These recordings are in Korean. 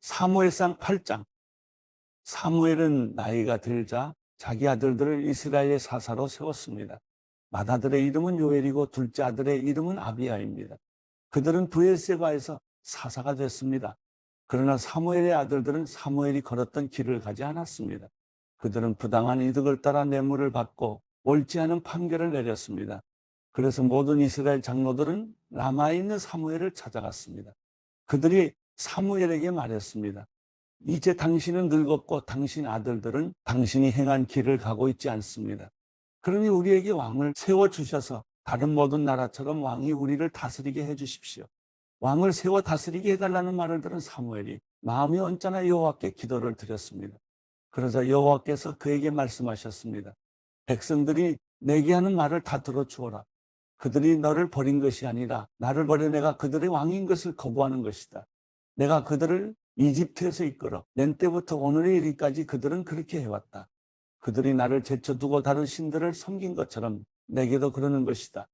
사무엘상 8장. 사무엘은 나이가 들자 자기 아들들을 이스라엘의 사사로 세웠습니다. 맏아들의 이름은 요엘이고 둘째 아들의 이름은 아비야입니다. 그들은 브엘세바에서 사사가 됐습니다. 그러나 사무엘의 아들들은 사무엘이 걸었던 길을 가지 않았습니다. 그들은 부당한 이득을 따라 뇌물을 받고 옳지 않은 판결을 내렸습니다. 그래서 모든 이스라엘 장로들은 라마에 있는 사무엘을 찾아갔습니다. 그들이 사무엘에게 말했습니다. 이제 당신은 늙었고 당신 아들들은 당신이 행한 길을 가고 있지 않습니다. 그러니 우리에게 왕을 세워주셔서 다른 모든 나라처럼 왕이 우리를 다스리게 해주십시오. 왕을 세워 다스리게 해달라는 말을 들은 사무엘이 마음이 언짢아 여호와께 기도를 드렸습니다. 그러자 여호와께서 그에게 말씀하셨습니다. 백성들이 내게 하는 말을 다 들어주어라. 그들이 너를 버린 것이 아니라 나를 버려 내가 그들의 왕인 것을 거부하는 것이다. 내가 그들을 이집트에서 이끌어 낸 때부터 오늘에 이르기까지 그들은 그렇게 해왔다. 그들이 나를 제쳐두고 다른 신들을 섬긴 것처럼 내게도 그러는 것이다.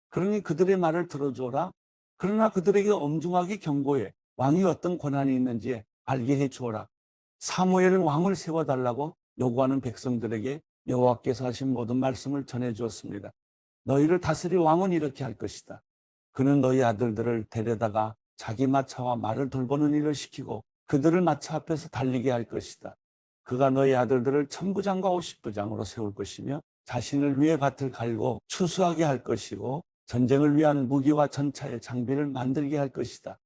그러니 그들의 말을 들어주어라. 그러나 그들에게 엄중하게 경고해 왕이 어떤 권한이 있는지 알게 해주어라. 사무엘은 왕을 세워달라고 요구하는 백성들에게 여호와께서 하신 모든 말씀을 전해주었습니다. 너희를 다스릴 왕은 이렇게 할 것이다. 그는 너희 아들들을 데려다가 자기 마차와 말을 돌보는 일을 시키고 그들을 마차 앞에서 달리게 할 것이다. 그가 너희 아들들을 천부장과 오십부장으로 세울 것이며 자신을 위해 밭을 갈고 추수하게 할 것이고 전쟁을 위한 무기와 전차의 장비를 만들게 할 것이다.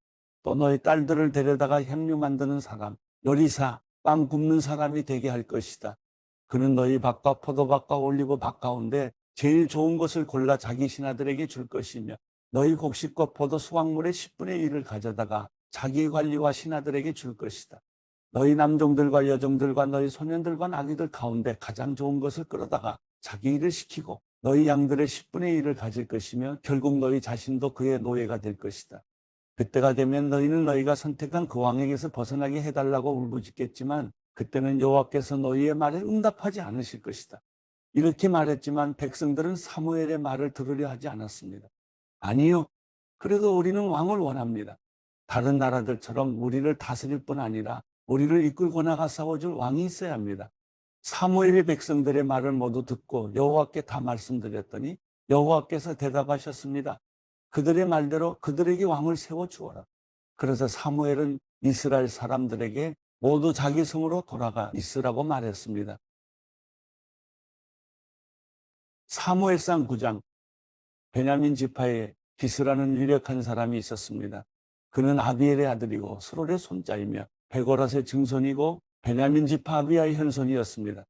또 너희 딸들을 데려다가 향유 만드는 사람, 요리사, 빵 굽는 사람이 되게 할 것이다. 그는 너희 밭과 포도밭과 올리브밭 가운데 제일 좋은 것을 골라 자기 신하들에게 줄 것이며 너희 곡식과 포도 수확물의 10분의 1을 가져다가 자기 관리와 신하들에게 줄 것이다. 너희 남종들과 여종들과 너희 소년들과 나귀들 가운데 가장 좋은 것을 끌어다가 자기 일을 시키고 너희 양들의 10분의 1을 가질 것이며 결국 너희 자신도 그의 노예가 될 것이다. 그때가 되면 너희는 너희가 선택한 그 왕에게서 벗어나게 해달라고 울부짖겠지만 그때는 여호와께서 너희의 말에 응답하지 않으실 것이다. 이렇게 말했지만 백성들은 사무엘의 말을 들으려 하지 않았습니다. 아니요. 그래도 우리는 왕을 원합니다. 다른 나라들처럼 우리를 다스릴 뿐 아니라 우리를 이끌고 나가 싸워줄 왕이 있어야 합니다. 사무엘이 백성들의 말을 모두 듣고 여호와께 다 말씀드렸더니 여호와께서 대답하셨습니다. 그들의 말대로 그들에게 왕을 세워주어라. 그래서 사무엘은 이스라엘 사람들에게 모두 자기 성으로 돌아가 있으라고 말했습니다. 사무엘상 9장. 베냐민 지파에 기스라는 유력한 사람이 있었습니다. 그는 아비엘의 아들이고 스롤의 손자이며 베고랏의 증손이고 베냐민 지파 아비야의 현손이었습니다.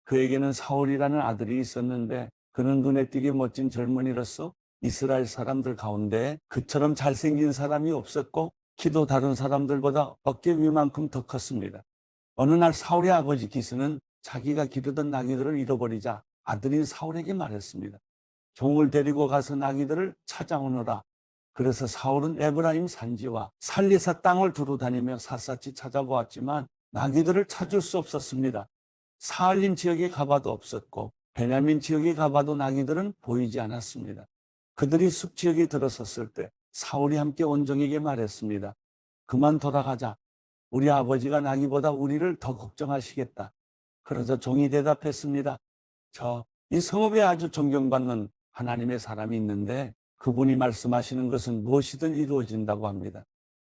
그에게는 사울이라는 아들이 있었는데 그는 눈에 띄게 멋진 젊은이로서 이스라엘 사람들 가운데 그처럼 잘생긴 사람이 없었고 키도 다른 사람들보다 어깨 위만큼 더 컸습니다. 어느 날 사울의 아버지 기스는 자기가 기르던 나귀들을 잃어버리자 아들인 사울에게 말했습니다. 종을 데리고 가서 나귀들을 찾아오너라. 그래서 사울은 에브라임 산지와 살리사 땅을 두루 다니며 샅샅이 찾아보았지만 나귀들을 찾을 수 없었습니다. 사알림 지역에 가봐도 없었고 베냐민 지역에 가봐도 나귀들은 보이지 않았습니다. 그들이 숲 지역에 들어섰을 때 사울이 함께 온종에게 말했습니다. 그만 돌아가자. 우리 아버지가 나귀보다 우리를 더 걱정하시겠다. 그러자 종이 대답했습니다. 이 성읍에 아주 존경받는 하나님의 사람이 있는데 그분이 말씀하시는 것은 무엇이든 이루어진다고 합니다.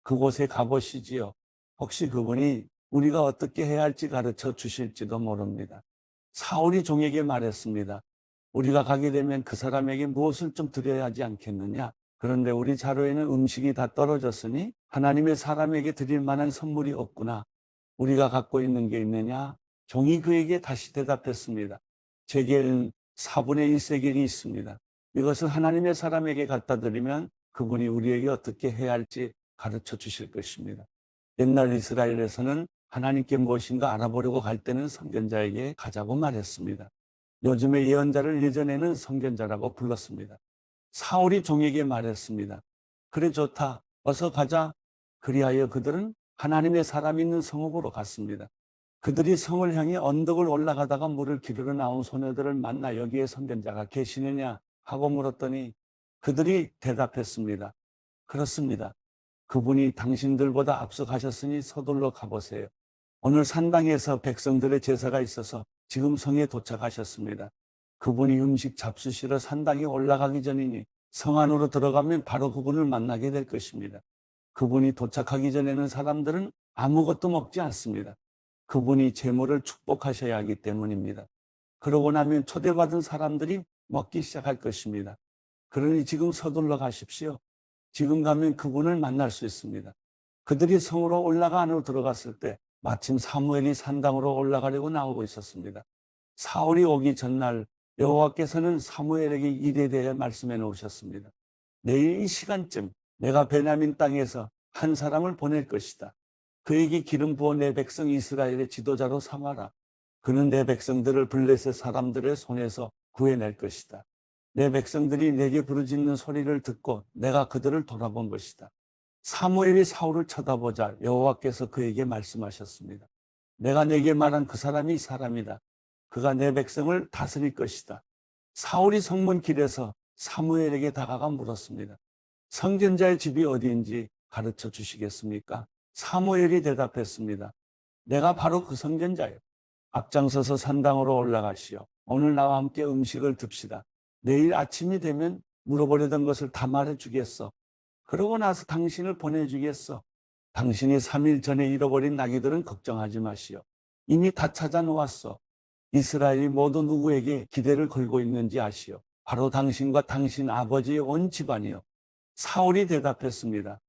그곳에 가보시지요. 혹시 그분이 우리가 어떻게 해야 할지 가르쳐 주실지도 모릅니다. 사울이 종에게 말했습니다. 우리가 가게 되면 그 사람에게 무엇을 좀 드려야 하지 않겠느냐? 그런데 우리 자루에는 음식이 다 떨어졌으니 하나님의 사람에게 드릴 만한 선물이 없구나. 우리가 갖고 있는 게 있느냐? 종이 그에게 다시 대답했습니다. 제게는 4분의 1세겔이 있습니다. 이것을 하나님의 사람에게 갖다 드리면 그분이 우리에게 어떻게 해야 할지 가르쳐 주실 것입니다. 옛날 이스라엘에서는 하나님께 무엇인가 알아보려고 갈 때는 선견자에게 가자고 말했습니다. 요즘의 예언자를 예전에는 선견자라고 불렀습니다. 사울이 종에게 말했습니다. 그래 좋다. 어서 가자. 그리하여 그들은 하나님의 사람 있는 성읍으로 갔습니다. 그들이 성을 향해 언덕을 올라가다가 물을 기르러 나온 소녀들을 만나 여기에 선견자가 계시느냐 하고 물었더니 그들이 대답했습니다. 그렇습니다. 그분이 당신들보다 앞서 가셨으니 서둘러 가보세요. 오늘 산당에서 백성들의 제사가 있어서 지금 성에 도착하셨습니다. 그분이 음식 잡수시러 산당에 올라가기 전이니 성 안으로 들어가면 바로 그분을 만나게 될 것입니다. 그분이 도착하기 전에는 사람들은 아무것도 먹지 않습니다. 그분이 제물을 축복하셔야 하기 때문입니다. 그러고 나면 초대받은 사람들이 먹기 시작할 것입니다. 그러니 지금 서둘러 가십시오. 지금 가면 그분을 만날 수 있습니다. 그들이 성으로 올라가 안으로 들어갔을 때 마침 사무엘이 산당으로 올라가려고 나오고 있었습니다. 사울이 오기 전날 여호와께서는 사무엘에게 일에 대해 말씀해 놓으셨습니다. 내일 이 시간쯤 내가 베냐민 땅에서 한 사람을 보낼 것이다. 그에게 기름 부어 내 백성 이스라엘의 지도자로 삼아라. 그는 내 백성들을 블레셋 사람들의 손에서 구해낼 것이다. 내 백성들이 내게 부르짖는 소리를 듣고 내가 그들을 돌아본 것이다. 사무엘이 사울을 쳐다보자 여호와께서 그에게 말씀하셨습니다. 내가 내게 말한 그 사람이 이 사람이다. 그가 내 백성을 다스릴 것이다. 사울이 성문 길에서 사무엘에게 다가가 물었습니다. 성전자의 집이 어디인지 가르쳐 주시겠습니까? 사무엘이 대답했습니다. 내가 바로 그 성전자요. 앞장서서 산당으로 올라가시오. 오늘 나와 함께 음식을 듭시다. 내일 아침이 되면 물어보려던 것을 다 말해주겠어. 그러고 나서 당신을 보내주겠어. 당신이 3일 전에 잃어버린 나귀들은 걱정하지 마시오. 이미 다 찾아 놓았어. 이스라엘이 모두 누구에게 기대를 걸고 있는지 아시오. 바로 당신과 당신 아버지의 온 집안이요. 사울이 대답했습니다.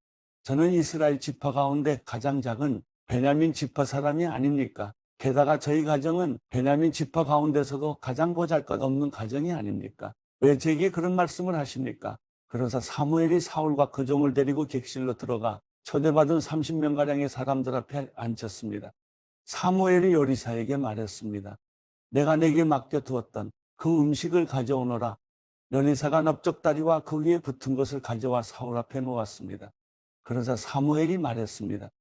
저는 이스라엘 지파 가운데 가장 작은 베냐민 지파 사람이 아닙니까? 게다가 저희 가정은 베냐민 지파 가운데서도 가장 보잘것없는 가정이 아닙니까? 왜 제게 그런 말씀을 하십니까? 그러자 사무엘이 사울과 그 종을 데리고 객실로 들어가 초대받은 30명가량의 사람들 앞에 앉혔습니다. 사무엘이 요리사에게 말했습니다. 내가 내게 맡겨두었던 그 음식을 가져오너라. 요리사가 넓적다리와 그 위에 붙은 것을 가져와 사울 앞에 놓았습니다. 그러자 사무엘이 말했습니다.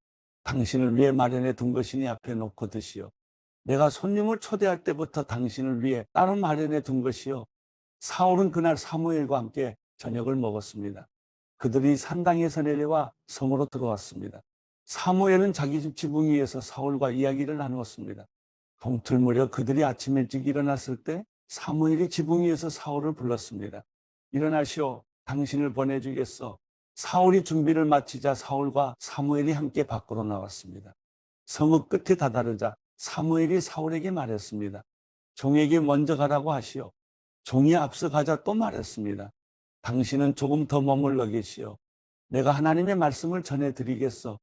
당신을 위해 마련해 둔 것이니 앞에 놓고 드시오. 내가 손님을 초대할 때부터 당신을 위해 따로 마련해 둔 것이요. 사울은 그날 사무엘과 함께 저녁을 먹었습니다. 그들이 산당에서 내려와 성으로 들어왔습니다. 사무엘은 자기 집 지붕 위에서 사울과 이야기를 나누었습니다. 동틀 무렵 그들이 아침 일찍 일어났을 때 사무엘이 지붕 위에서 사울을 불렀습니다. 일어나시오. 당신을 보내주겠어. 사울이 준비를 마치자 사울과 사무엘이 함께 밖으로 나왔습니다. 성읍 끝에 다다르자 사무엘이 사울에게 말했습니다. 종에게 먼저 가라고 하시오. 종이 앞서 가자 또 말했습니다. 당신은 조금 더 머물러 계시오. 내가 하나님의 말씀을 전해드리겠어.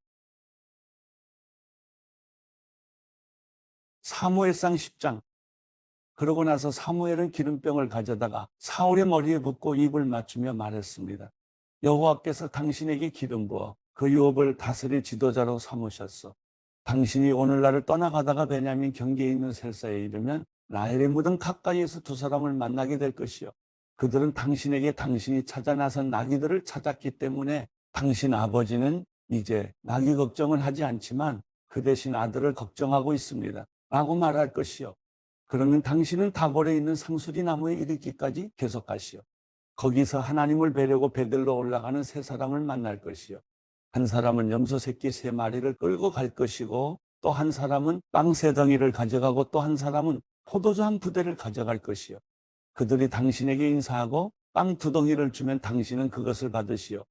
사무엘상 10장. 그러고 나서 사무엘은 기름병을 가져다가 사울의 머리에 붓고 입을 맞추며 말했습니다. 여호와께서 당신에게 기름 부어 그 유업을 다스릴 지도자로 삼으셨어. 당신이 오늘날을 떠나가다가 베냐민 경계에 있는 셀사에 이르면 라헬의 무덤 가까이에서 두 사람을 만나게 될 것이요. 그들은 당신에게 당신이 찾아 나선 나귀들을 찾았기 때문에 당신 아버지는 이제 나귀 걱정을 하지 않지만 그 대신 아들을 걱정하고 있습니다. 라고 말할 것이요. 그러면 당신은 다볼에 있는 상수리 나무에 이르기까지 계속 가시오. 거기서 하나님을 뵈려고 베들로 올라가는 세 사람을 만날 것이요. 한 사람은 염소 새끼 3마리를 끌고 갈 것이고 또 한 사람은 빵 3덩이를 가져가고 또 한 사람은 포도주 한 부대를 가져갈 것이요. 그들이 당신에게 인사하고 빵 2덩이를 주면 당신은 그것을 받으시오.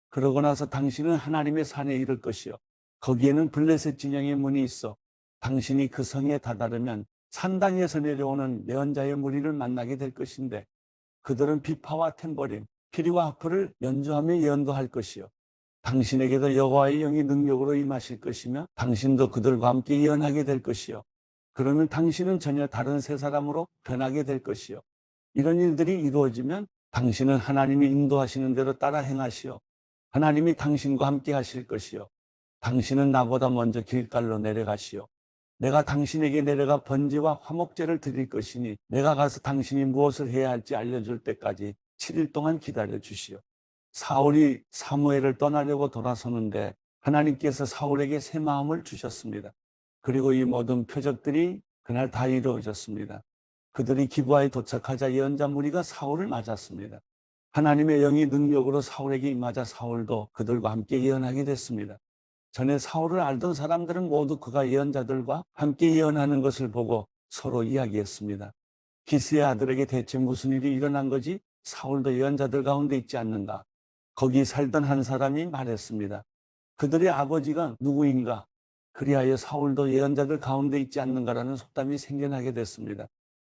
그러고 나서 당신은 하나님의 산에 이를 것이요. 거기에는 블레셋 진영의 문이 있어. 당신이 그 성에 다다르면 산당에서 내려오는 예언자의 무리를 만나게 될 것인데 그들은 비파와 탬버린, 피리와 하프를 연주하며 예언도 할 것이요. 당신에게도 여호와의 영이 능력으로 임하실 것이며 당신도 그들과 함께 예언하게 될 것이요. 그러면 당신은 전혀 다른 세 사람으로 변하게 될 것이요. 이런 일들이 이루어지면 당신은 하나님이 인도하시는 대로 따라 행하시오. 하나님이 당신과 함께 하실 것이요. 당신은 나보다 먼저 길갈로 내려가시오. 내가 당신에게 내려가 번제와 화목제를 드릴 것이니 내가 가서 당신이 무엇을 해야 할지 알려줄 때까지 7일 동안 기다려 주시오. 사울이 사무엘을 떠나려고 돌아서는데 하나님께서 사울에게 새 마음을 주셨습니다. 그리고 이 모든 표적들이 그날 다 이루어졌습니다. 그들이 기브아에 도착하자 예언자 무리가 사울을 맞았습니다. 하나님의 영이 능력으로 사울에게 임하자 사울도 그들과 함께 예언하게 됐습니다. 전에 사울을 알던 사람들은 모두 그가 예언자들과 함께 예언하는 것을 보고 서로 이야기했습니다. 기스의 아들에게 대체 무슨 일이 일어난 거지? 사울도 예언자들 가운데 있지 않는가? 거기 살던 한 사람이 말했습니다. 그들의 아버지가 누구인가? 그리하여 사울도 예언자들 가운데 있지 않는가라는 속담이 생겨나게 됐습니다.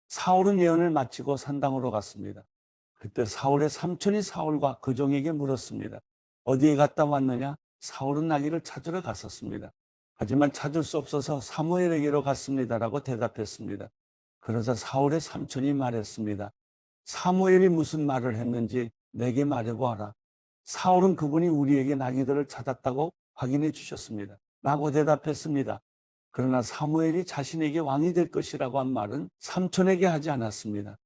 사울은 예언을 마치고 산당으로 갔습니다. 그때 사울의 삼촌이 사울과 그 종에게 물었습니다. 어디에 갔다 왔느냐? 사울은 나귀를 찾으러 갔었습니다. 하지만 찾을 수 없어서 사무엘에게로 갔습니다라고 대답했습니다. 그러자 사울의 삼촌이 말했습니다. 사무엘이 무슨 말을 했는지 내게 말해보아라. 사울은 그분이 우리에게 나귀들을 찾았다고 확인해 주셨습니다. 라고 대답했습니다. 그러나 사무엘이 자신에게 왕이 될 것이라고 한 말은 삼촌에게 하지 않았습니다.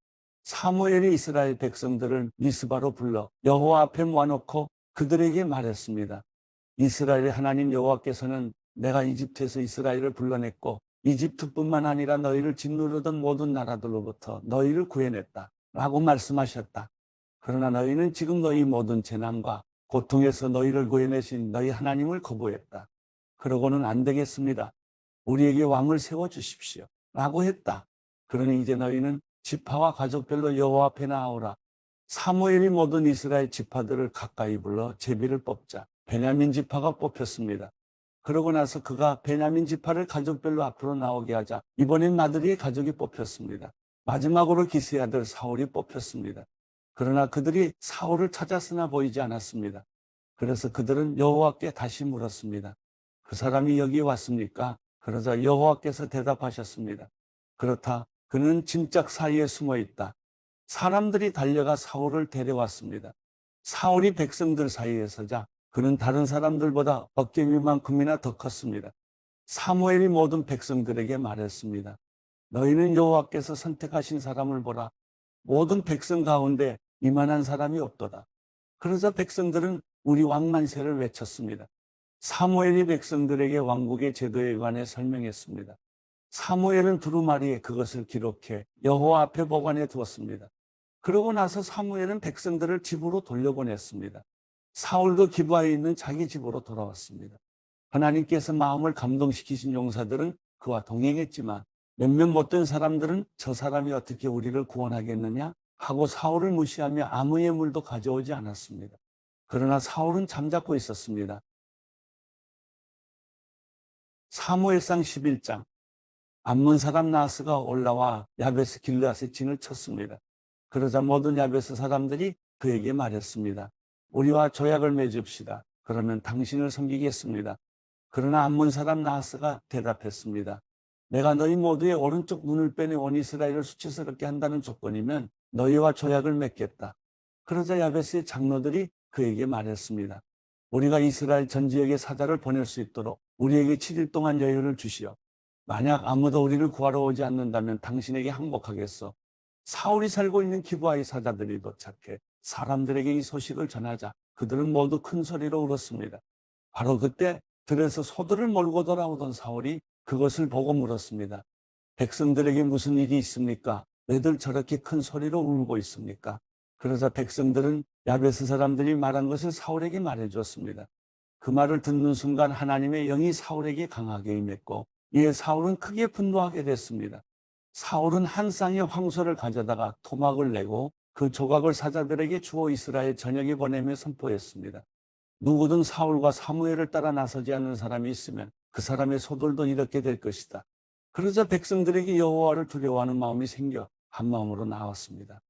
사무엘이 이스라엘 백성들을 미스바로 불러 여호와 앞에 모아놓고 그들에게 말했습니다. 이스라엘의 하나님 여호와께서는 내가 이집트에서 이스라엘을 불러냈고 이집트뿐만 아니라 너희를 짓누르던 모든 나라들로부터 너희를 구해냈다 라고 말씀하셨다. 그러나 너희는 지금 너희 모든 재난과 고통에서 너희를 구해내신 너희 하나님을 거부했다. 그러고는 안 되겠습니다. 우리에게 왕을 세워주십시오 라고 했다. 그러니 이제 너희는 지파와 가족별로 여호와 앞에 나오라. 사무엘이 모든 이스라엘 지파들을 가까이 불러 제비를 뽑자. 베냐민 지파가 뽑혔습니다. 그러고 나서 그가 베냐민 지파를 가족별로 앞으로 나오게 하자 이번엔 마드리의 가족이 뽑혔습니다. 마지막으로 기스의 아들 사울이 뽑혔습니다. 그러나 그들이 사울을 찾았으나 보이지 않았습니다. 그래서 그들은 여호와께 다시 물었습니다. 그 사람이 여기 왔습니까? 그러자 여호와께서 대답하셨습니다. 그렇다. 그는 짐짝 사이에 숨어 있다. 사람들이 달려가 사울을 데려왔습니다. 사울이 백성들 사이에 서자 그는 다른 사람들보다 어깨 위만큼이나 더 컸습니다. 사무엘이 모든 백성들에게 말했습니다. 너희는 여호와께서 선택하신 사람을 보라. 모든 백성 가운데 이만한 사람이 없도다. 그러자 백성들은 우리 왕만세를 외쳤습니다. 사무엘이 백성들에게 왕국의 제도에 관해 설명했습니다. 사무엘은 두루마리에 그것을 기록해 여호와 앞에 보관해 두었습니다. 그러고 나서 사무엘은 백성들을 집으로 돌려보냈습니다. 사울도 기브아에 있는 자기 집으로 돌아왔습니다. 하나님께서 마음을 감동시키신 용사들은 그와 동행했지만 몇몇 못된 사람들은 저 사람이 어떻게 우리를 구원하겠느냐 하고 사울을 무시하며 아무 예물도 가져오지 않았습니다. 그러나 사울은 잠자코 있었습니다. 사무엘상 11장 암몬 사람 나하스가 올라와 야베스 길르앗에 진을 쳤습니다. 그러자 모든 야베스 사람들이 그에게 말했습니다. 우리와 조약을 맺읍시다. 그러면 당신을 섬기겠습니다. 그러나 암몬 사람 나하스가 대답했습니다. 내가 너희 모두의 오른쪽 눈을 빼내 온 이스라엘을 수치스럽게 한다는 조건이면 너희와 조약을 맺겠다. 그러자 야베스의 장로들이 그에게 말했습니다. 우리가 이스라엘 전 지역에 사자를 보낼 수 있도록 우리에게 7일 동안 여유를 주시오. 만약 아무도 우리를 구하러 오지 않는다면 당신에게 항복하겠소. 사울이 살고 있는 기브아의 사자들이 도착해 사람들에게 이 소식을 전하자 그들은 모두 큰 소리로 울었습니다. 바로 그때 들에서 소들을 몰고 돌아오던 사울이 그것을 보고 물었습니다. 백성들에게 무슨 일이 있습니까? 왜들 저렇게 큰 소리로 울고 있습니까? 그러자 백성들은 야베스 사람들이 말한 것을 사울에게 말해줬습니다. 그 말을 듣는 순간 하나님의 영이 사울에게 강하게 임했고 이에 사울은 크게 분노하게 됐습니다. 사울은 한 쌍의 황소를 가져다가 토막을 내고 그 조각을 사자들에게 주어 이스라엘 전역에 보내며 선포했습니다. 누구든 사울과 사무엘을 따라 나서지 않는 사람이 있으면 그 사람의 소들도 이렇게 될 것이다. 그러자 백성들에게 여호와를 두려워하는 마음이 생겨 한 마음으로 나왔습니다.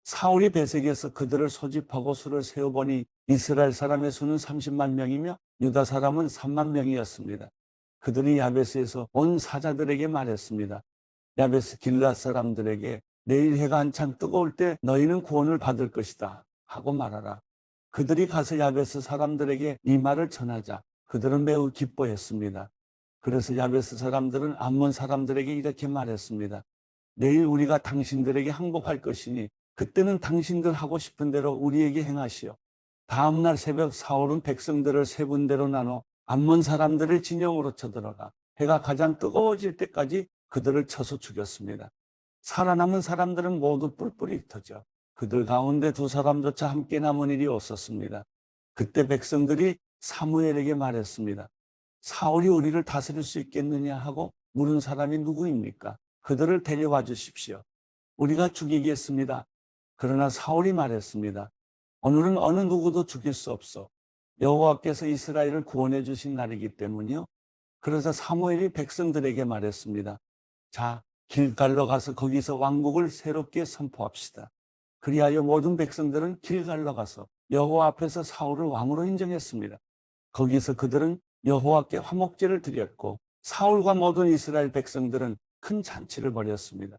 사울이 베색에서 그들을 소집하고 수를 세어보니 이스라엘 사람의 수는 30만 명이며 유다 사람은 3만 명이었습니다. 그들이 야베스에서 온 사자들에게 말했습니다. 야베스 길앗 사람들에게 내일 해가 한창 뜨거울 때 너희는 구원을 받을 것이다 하고 말하라. 그들이 가서 야베스 사람들에게 이 말을 전하자 그들은 매우 기뻐했습니다. 그래서 야베스 사람들은 암몬 사람들에게 이렇게 말했습니다. 내일 우리가 당신들에게 항복할 것이니 그때는 당신들 하고 싶은 대로 우리에게 행하시오. 다음 날 새벽 사울은 백성들을 세 군데로 나눠 암몬 사람들의 진영으로 쳐들어가 해가 가장 뜨거워질 때까지 그들을 쳐서 죽였습니다. 살아남은 사람들은 모두 뿔뿔이 흩어져 그들 가운데 두 사람조차 함께 남은 일이 없었습니다. 그때 백성들이 사무엘에게 말했습니다. 사울이 우리를 다스릴 수 있겠느냐 하고 물은 사람이 누구입니까? 그들을 데려와 주십시오. 우리가 죽이겠습니다. 그러나 사울이 말했습니다. 오늘은 어느 누구도 죽일 수 없어. 여호와께서 이스라엘을 구원해 주신 날이기 때문이요. 그래서 사무엘이 백성들에게 말했습니다. 자, 길갈로 가서 거기서 왕국을 새롭게 선포합시다. 그리하여 모든 백성들은 길갈로 가서 여호와 앞에서 사울을 왕으로 인정했습니다. 거기서 그들은 여호와께 화목제를 드렸고 사울과 모든 이스라엘 백성들은 큰 잔치를 벌였습니다.